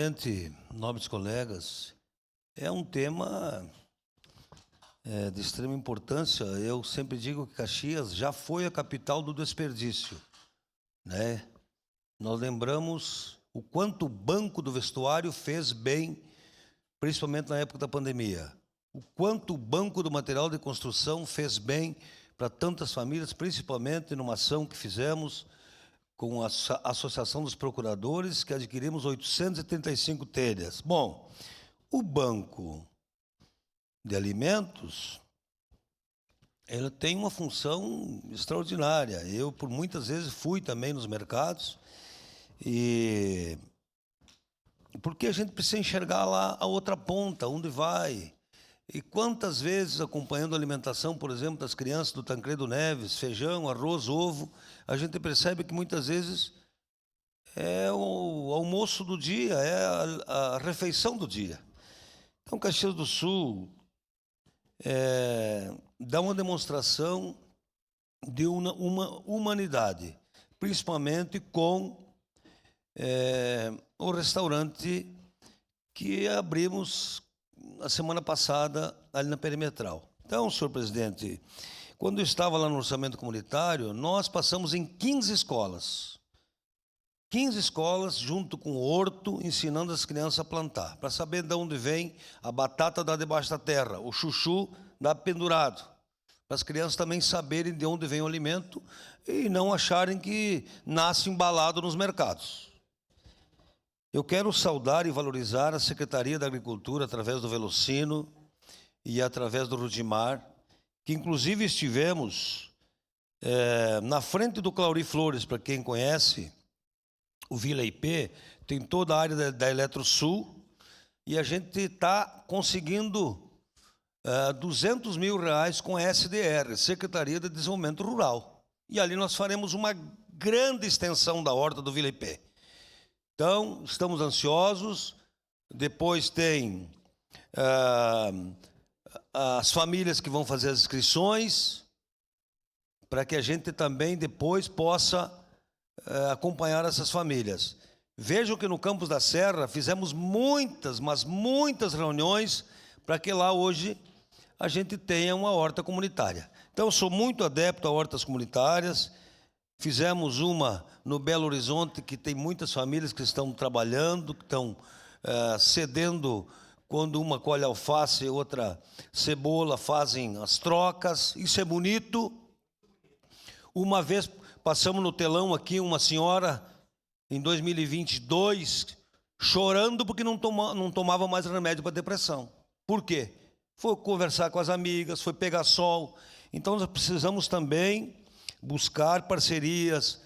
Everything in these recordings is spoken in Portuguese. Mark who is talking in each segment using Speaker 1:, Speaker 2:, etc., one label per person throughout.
Speaker 1: Presidente, nobres colegas, é um tema de extrema importância. Eu sempre digo que Caxias já foi a capital do desperdício, né? Nós lembramos o quanto o Banco do Vestuário fez bem, principalmente na época da pandemia. O quanto o Banco do Material de Construção fez bem para tantas famílias, principalmente numa ação que fizemos com a Associação dos Procuradores, que adquirimos 835 telhas. Bom, o Banco de Alimentos, ele tem uma função extraordinária. Eu, por muitas vezes, fui também nos mercados, e porque a gente precisa enxergar lá a outra ponta, onde vai. E quantas vezes, acompanhando a alimentação, por exemplo, das crianças do Tancredo Neves, feijão, arroz, ovo, a gente percebe que muitas vezes é o almoço do dia, é a refeição do dia. Então, Caxias do Sul dá uma demonstração de uma humanidade, principalmente com o restaurante que abrimos a semana passada ali na Perimetral. Então, senhor presidente, quando eu estava lá no orçamento comunitário, nós passamos em 15 escolas. 15 escolas, junto com o horto, ensinando as crianças a plantar, para saber de onde vem a batata da debaixo da terra, o chuchu da pendurado, para as crianças também saberem de onde vem o alimento e não acharem que nasce embalado nos mercados. Eu quero saudar e valorizar a Secretaria da Agricultura, através do Velocino e através do Rudimar, que inclusive estivemos na frente do Clauri Flores, para quem conhece, o Vila IP tem toda a área da Eletrosul, e a gente está conseguindo R$200 mil com a SDR, Secretaria de Desenvolvimento Rural. E ali nós faremos uma grande extensão da horta do Vila IP. Então, estamos ansiosos. Depois tem as famílias que vão fazer as inscrições, para que a gente também depois possa acompanhar essas famílias. Vejam que no Campos da Serra fizemos muitas, mas muitas reuniões para que lá hoje a gente tenha uma horta comunitária. Então, eu sou muito adepto a hortas comunitárias. Fizemos uma no Belo Horizonte, que tem muitas famílias que estão trabalhando, que estão cedendo, quando uma colhe alface e outra cebola, fazem as trocas. Isso é bonito. Uma vez passamos no telão aqui uma senhora, em 2022, chorando porque não tomava mais remédio para depressão. Por quê? Foi conversar com as amigas, foi pegar sol. Então, nós precisamos também buscar parcerias.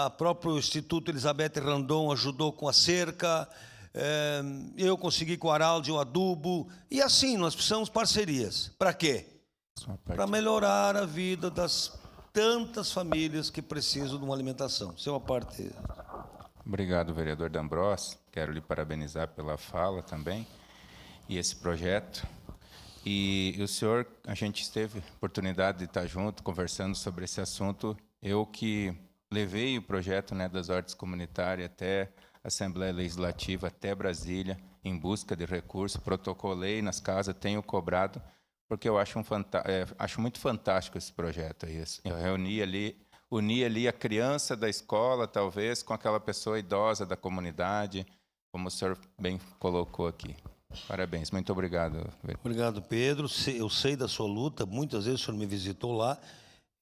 Speaker 1: O próprio Instituto Elizabeth Randon ajudou com a cerca, eu consegui com o Araldi o adubo, e assim nós precisamos parcerias. Para quê? Para melhorar a vida das tantas famílias que precisam de uma alimentação. Isso é uma parte.
Speaker 2: Obrigado, vereador D'Ambrós. Quero lhe parabenizar pela fala também e esse projeto. E o senhor, a gente teve oportunidade de estar junto, conversando sobre esse assunto. Eu que levei o projeto, né, das hortas comunitárias até a Assembleia Legislativa, até Brasília, em busca de recursos, protocolei nas casas, tenho cobrado, porque eu acho, acho muito fantástico esse projeto aí. Eu uni ali a criança da escola, talvez, com aquela pessoa idosa da comunidade, como o senhor bem colocou aqui. Parabéns, muito obrigado.
Speaker 1: Obrigado, Pedro. Eu sei da sua luta, muitas vezes o senhor me visitou lá,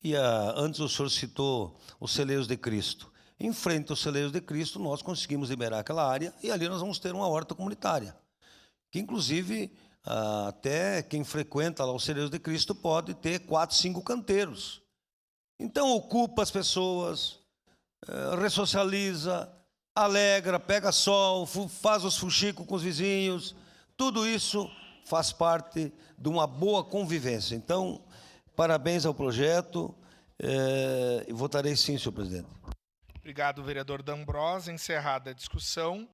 Speaker 1: e antes o senhor citou os Celeiros de Cristo. Em frente aos Celeiros de Cristo, nós conseguimos liberar aquela área, e ali nós vamos ter uma horta comunitária, que inclusive até quem frequenta lá os Celeiros de Cristo pode ter 4, 5 canteiros. Então ocupa as pessoas, ressocializa, alegra, pega sol, faz os fuxicos com os vizinhos. Tudo isso faz parte de uma boa convivência. Então, parabéns ao projeto, e votarei sim, senhor presidente.
Speaker 3: Obrigado, vereador D'Ambrós. Encerrada a discussão.